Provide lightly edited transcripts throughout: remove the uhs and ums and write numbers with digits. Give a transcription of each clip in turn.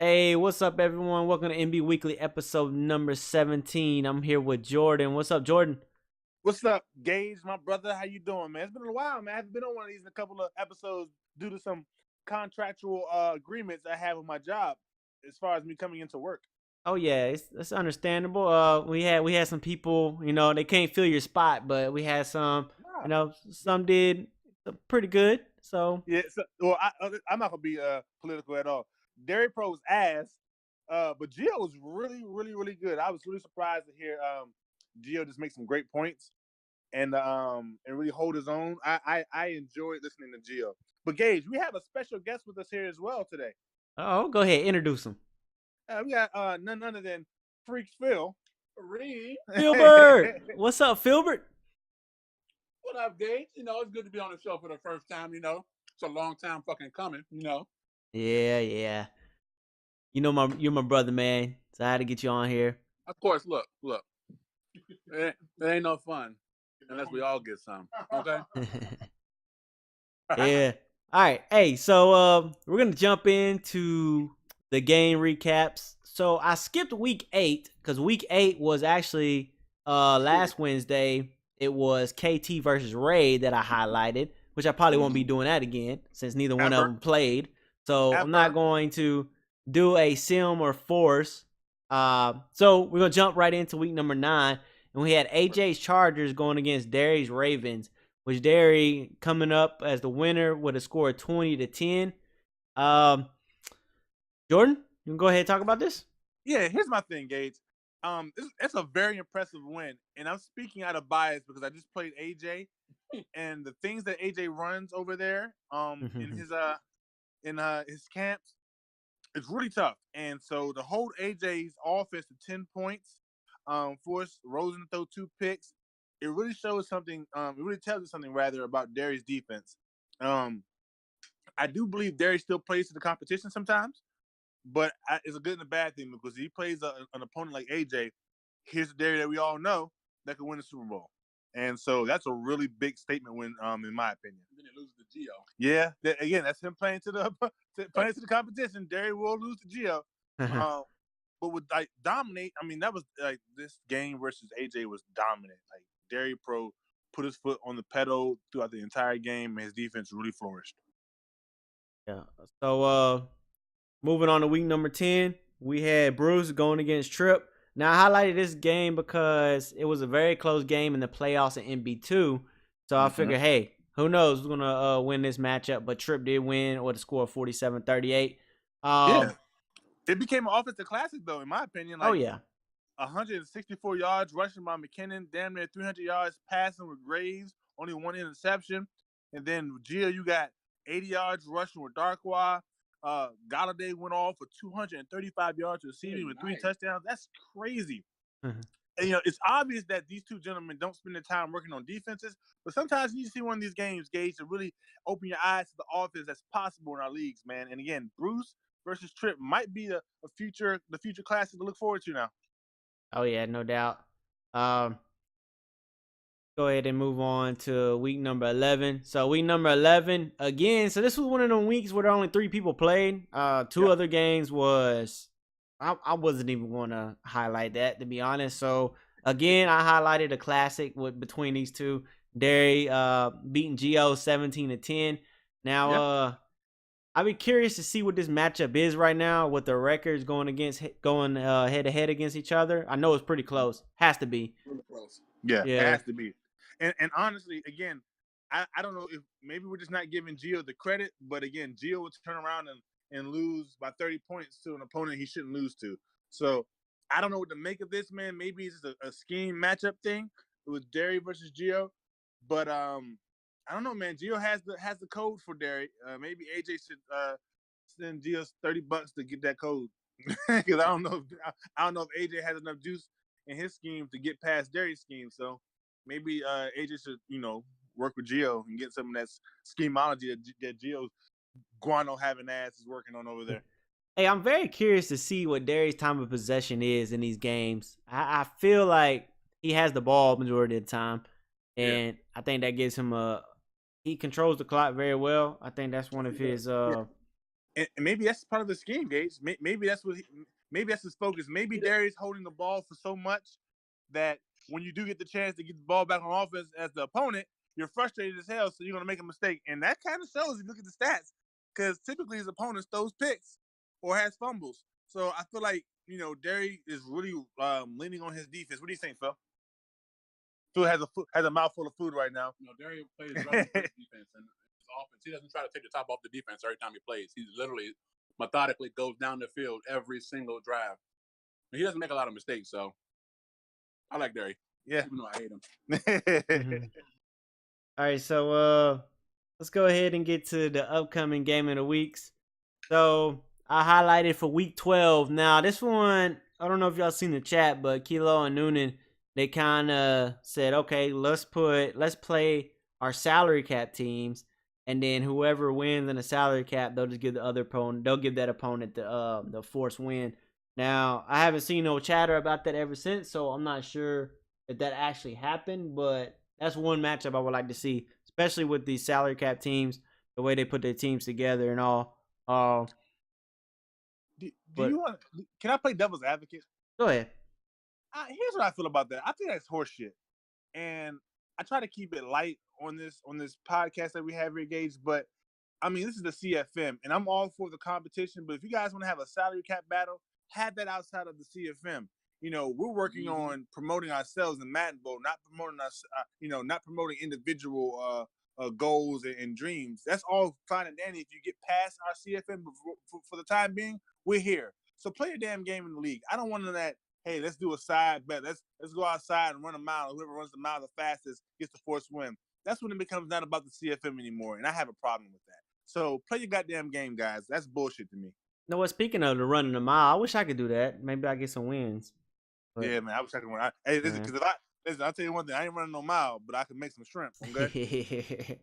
Hey, what's up, everyone? Welcome to NB Weekly episode number 17. I'm here with Jordan. What's up, Jordan? What's up, Gage, my brother? How you doing, man? It's been a while, man. I haven't been on one of these in a couple of episodes due to some contractual agreements I have with my job as far as me coming into work. Oh yeah, it's understandable. We had some people, they can't fill your spot, but we had some, Nah. some did pretty good. So Yeah, I'm not gonna be political at all. Dairy Pro's ass, but Gio was really, really, really good. I was really surprised to hear Gio just make some great points and really hold his own. I enjoyed listening to Gio. But Gage, we have a special guest with us here as well today. go ahead, introduce him. We got none other than Freak Phil. Reed. Filbert, what's up, Filbert? What up, Gage? It's good to be on the show for the first time. It's a long time fucking coming. Yeah. You're my brother, man. So I had to get you on here. Of course, look. It ain't no fun unless we all get some. Okay? Yeah. All right. Hey, so we're gonna jump into the game recaps. So I skipped week 8 because week 8 was actually last Wednesday. It was KT versus Ray that I highlighted, which I probably won't be doing that again since neither one of them played. So I'm not going to do a sim or force. So we're gonna jump right into week number 9, and we had AJ's Chargers going against Derry's Ravens, which Derry coming up as the winner with a score of 20-10. Jordan, you can go ahead and talk about this. Yeah, here's my thing, Gage. It's a very impressive win, and I'm speaking out of bias because I just played AJ, and the things that AJ runs over there, in his camps, it's really tough. And so to hold AJ's offense to 10 points, force Rosen to throw 2 picks, it really shows something. It really tells us something rather about Derry's defense. I do believe Derry still plays to the competition sometimes. But it's a good and a bad thing because he plays an opponent like AJ. Here's the Derry that we all know that could win the Super Bowl, and so that's a really big statement win, in my opinion. Then it loses to Gio. Yeah, again, that's him playing to the competition. Derry will lose to Gio, but with dominate. I mean, that was this game versus AJ was dominant. Like Derry Pro put his foot on the pedal throughout the entire game, and his defense really flourished. Yeah. So moving on to week number 10, we had Bruce going against Tripp. Now, I highlighted this game because it was a very close game in the playoffs in NB2. So I figured, hey, who knows who's going to win this matchup. But Tripp did win with a score of 47-38. Yeah. It became an offensive classic, though, in my opinion. Oh, yeah. 164 yards rushing by McKinnon, damn near 300 yards passing with Graves, only 1 interception. And then Gio, you got 80 yards rushing with Darkwa. Galladay went off for 235 yards receiving with 3 touchdowns. That's crazy. And, it's obvious that these two gentlemen don't spend their time working on defenses, but sometimes you need to see one of these games, Gage, to really open your eyes to the offense that's possible in our leagues, man. And again, Bruce versus Tripp might be the future classic to look forward to now. Oh, yeah, no doubt. Go ahead and move on to week number 11. So week number 11, again, so this was one of them weeks where only 3 people played. 2 other games was, I wasn't even going to highlight that, to be honest. So, again, I highlighted a classic between these two. Derry beating Gio 17-10. Now, I'd be curious to see what this matchup is right now with the records going head-to-head against each other. I know it's pretty close. Has to be. Really close. Yeah, it has to be. And honestly, again, I don't know if maybe we're just not giving Gio the credit, but again, Gio would turn around and lose by 30 points to an opponent he shouldn't lose to. So I don't know what to make of this, man. Maybe it's just a scheme matchup thing with Derry versus Gio, but I don't know, man. Gio has the code for Derry. Maybe AJ should send Gio $30 to get that code because I don't know if AJ has enough juice in his scheme to get past Derry's scheme. So maybe AJ should, work with Gio and get some of that schemology that Gio's guano having ass is working on over there. Hey, I'm very curious to see what Derry's time of possession is in these games. I feel like he has the ball majority of the time, and I think that gives him he controls the clock very well. I think that's one of his And maybe that's part of the scheme, Gage. Maybe that's maybe that's his focus. Maybe Darius holding the ball for so much that when you do get the chance to get the ball back on offense as the opponent, you're frustrated as hell, so you're going to make a mistake. And that kind of shows if you look at the stats, because typically his opponents throws picks or has fumbles. So I feel like, Darius is really leaning on his defense. What do you think, Phil? Phil has a mouthful of food right now. Darius plays really great defense, and his offense, he doesn't try to take the top off the defense every time he plays. He literally methodically goes down the field every single drive. And he doesn't make a lot of mistakes, so I like Darius. Yeah. Even though I hate him. Mm-hmm. All right, so let's go ahead and get to the upcoming game of the weeks. So I highlighted for week 12. Now this one, I don't know if y'all seen the chat, but Kilo and Noonan, they kind of said, okay, let's play our salary cap teams, and then whoever wins in the salary cap, they'll just give the other opponent, they'll give that opponent the forced win. Now I haven't seen no chatter about that ever since, so I'm not sure if that actually happened, but that's one matchup I would like to see, especially with these salary cap teams, the way they put their teams together and all. Can I play devil's advocate? Go ahead. Here's what I feel about that. I think that's horseshit, and I try to keep it light on this podcast that we have here, Gage. But I mean, this is the CFM, and I'm all for the competition. But if you guys want to have a salary cap battle, have that outside of the CFM. We're working on promoting ourselves in Madden Bowl, not promoting us. Not promoting individual goals and dreams. That's all fine and dandy. If you get past our CFM, for the time being, we're here. So play a damn game in the league. I don't want that. Hey, let's do a side bet. Let's go outside and run a mile. Whoever runs the mile the fastest gets the forced win. That's when it becomes not about the CFM anymore, and I have a problem with that. So play your goddamn game, guys. That's bullshit to me. No, what? Speaking of the running the mile, I wish I could do that. Maybe I get some wins. But, yeah, man, I wish I could run. Listen, because I'll tell you one thing. I ain't running no mile, but I can make some shrimp. Okay.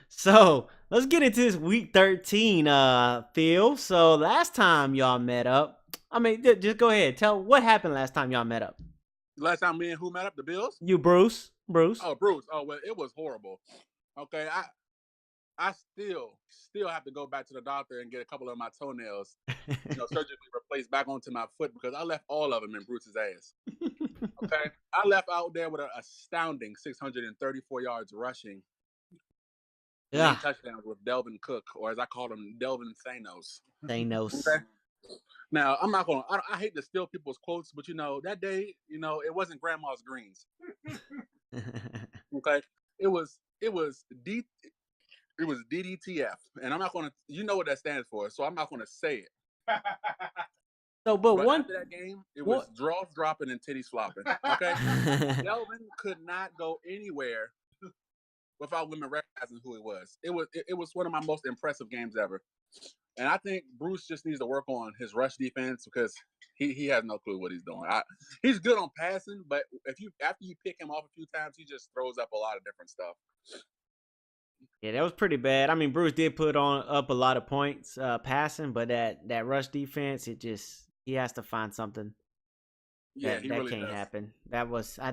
So let's get into this week 13, Phil. So last time y'all met up, I mean, just go ahead. Tell what happened last time y'all met up. Last time me and who met up? The Bills? You, Bruce. Oh, Bruce. Oh, well, it was horrible. Okay, I still have to go back to the doctor and get a couple of my toenails, surgically replaced back onto my foot because I left all of them in Bruce's ass. Okay, I left out there with an astounding 634 yards rushing. Yeah, touchdowns with Delvin Cook, or as I call him, Delvin Thanos. Okay? Now I'm not gonna. I hate to steal people's quotes, but that day, it wasn't Grandma's greens. Okay, it was DDTF, and I'm not gonna. You know what that stands for, so I'm not gonna say it. So, but after that game, it was draws dropping and titties flopping. Okay, Delvin could not go anywhere without women recognizing who he was. It was one of my most impressive games ever. And I think Bruce just needs to work on his rush defense because he has no clue what he's doing. He's good on passing, but after you pick him off a few times, he just throws up a lot of different stuff. Yeah, that was pretty bad. I mean, Bruce did put up a lot of points passing, but that rush defense, he has to find something. Yeah, that really can't does. happen. That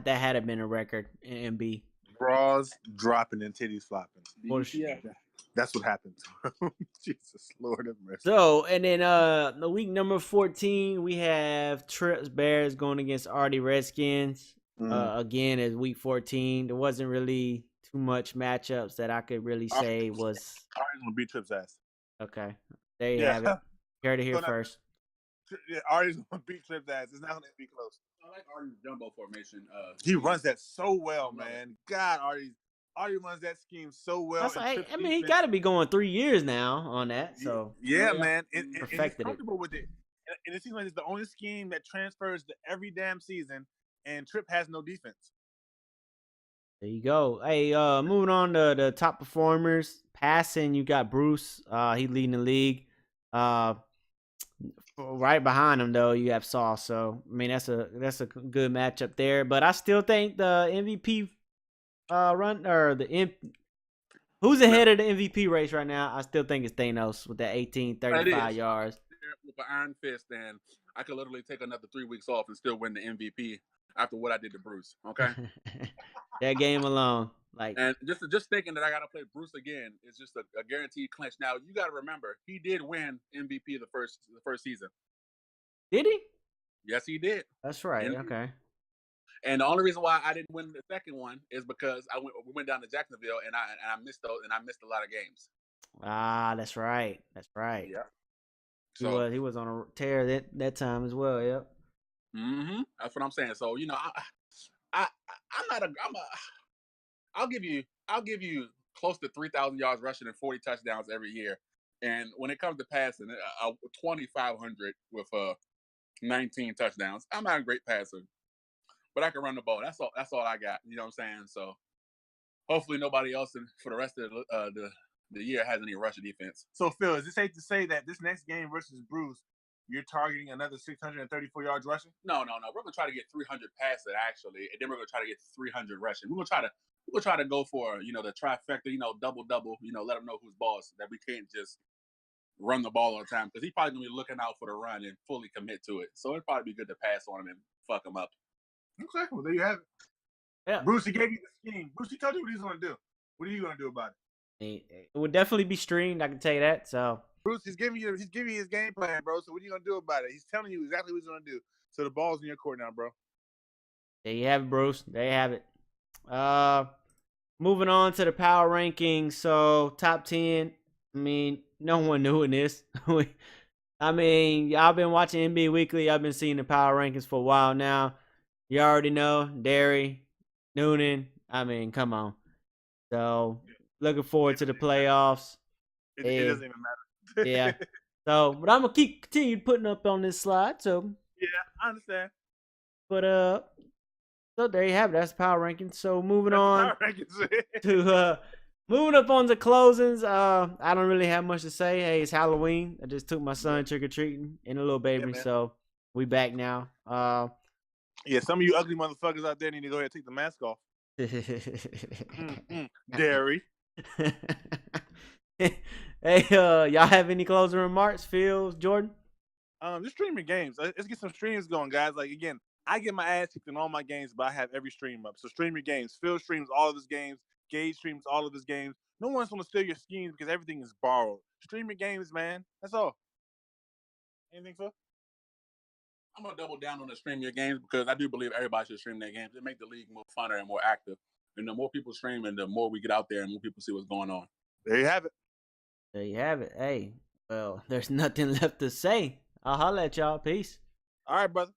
had to been a record in MB. Draws dropping and titties flopping. Yeah. That's what happened to him. Jesus, Lord have mercy. So, and then the week number 14, we have Trips Bears going against Artie Redskins. Again, as week 14, there wasn't really too much matchups that I could really say was. Artie's gonna beat Trips' ass. Okay, there you have it. You heard it here first. Yeah, Artie's gonna beat Trips' ass. It's not gonna be close. I like Artie's jumbo formation. He runs that so well, man. God, Artie runs that scheme so well. I mean, he got to be going 3 years now on that. So yeah, man, and perfected he's comfortable with it. And it seems like it's the only scheme that transfers to every damn season. And Tripp has no defense. There you go. Hey, moving on to the top performers. Passing, you got Bruce. He leading the league. Right behind him, though, you have Sauce. So I mean, that's a good matchup there. But I still think the MVP who's ahead of the MVP race right now? I still think it's Thanos with that 35 yards. With an iron fist, and I could literally take another 3 weeks off and still win the MVP after what I did to Bruce. Okay. That game alone, like, And just thinking that I got to play Bruce again is just a guaranteed clinch. Now you got to remember he did win MVP the first season. did he? Yes, he did. That's right. And, Okay. and the only reason why I didn't win the second one is because we went down to Jacksonville and I missed those and I missed a lot of games. Ah, that's right. That's right. Yeah. He was on a tear that time as well. Yep. That's what I'm saying. So I'm not a I'll give you close to 3,000 yards rushing and 40 touchdowns every year. And when it comes to passing, 2,500 with 19 touchdowns. I'm not a great passer, but I can run the ball. That's all I got. You know what I'm saying? So hopefully nobody else for the rest of the year has any rushing defense. So Phil, is it safe to say that this next game versus Bruce, you're targeting another 634 yards rushing? No. We're gonna try to get 300 passing actually, and then we're gonna try to get 300 rushing. We're gonna try to go for the trifecta, double. Let them know who's boss. That we can't just run the ball all the time because he's probably gonna be looking out for the run and fully commit to it. So it'd probably be good to pass on him and fuck him up. Okay, well there you have it. Yeah. Bruce, he gave you the scheme. Bruce, he told you what he's gonna do. What are you gonna do about it? It would definitely be streamed. I can tell you that. So Bruce, he's giving you his game plan, bro. So what are you gonna do about it? He's telling you exactly what he's gonna do. So the ball's in your court now, bro. there you have it, Bruce. There you have it. Moving on to the power rankings. So top 10. I mean, no one knew in this. I mean, y'all been watching NBA Weekly. I've been seeing the power rankings for a while now. You already know Derry, Noonan. I mean, come on. So looking forward to the playoffs. It doesn't even matter. Yeah. So, but I'm gonna continue putting up on this slide. So yeah, I understand. But so there you have it. That's the power rankings. So moving on to moving up on the closings. I don't really have much to say. Hey, it's Halloween. I just took my son trick or treating and a little baby, so we back now. Yeah, some of you ugly motherfuckers out there need to go ahead and take the mask off. Derry. Hey, y'all have any closing remarks, Phil, Jordan? Just stream your games. Let's get some streams going, guys. Like again, I get my ass kicked in all my games, but I have every stream up. So stream your games. Phil streams all of his games. Gage streams all of his games. No one's gonna steal your schemes because everything is borrowed. Stream your games, man. That's all. Anything, Phil? I'm gonna double down on the stream your games because I do believe everybody should stream their games. It makes the league more funner and more active. And the more people stream, and the more we get out there, and more people see what's going on. There you have it. There you have it. Hey, well, there's nothing left to say. I'll holler at y'all. Peace. All right, brother.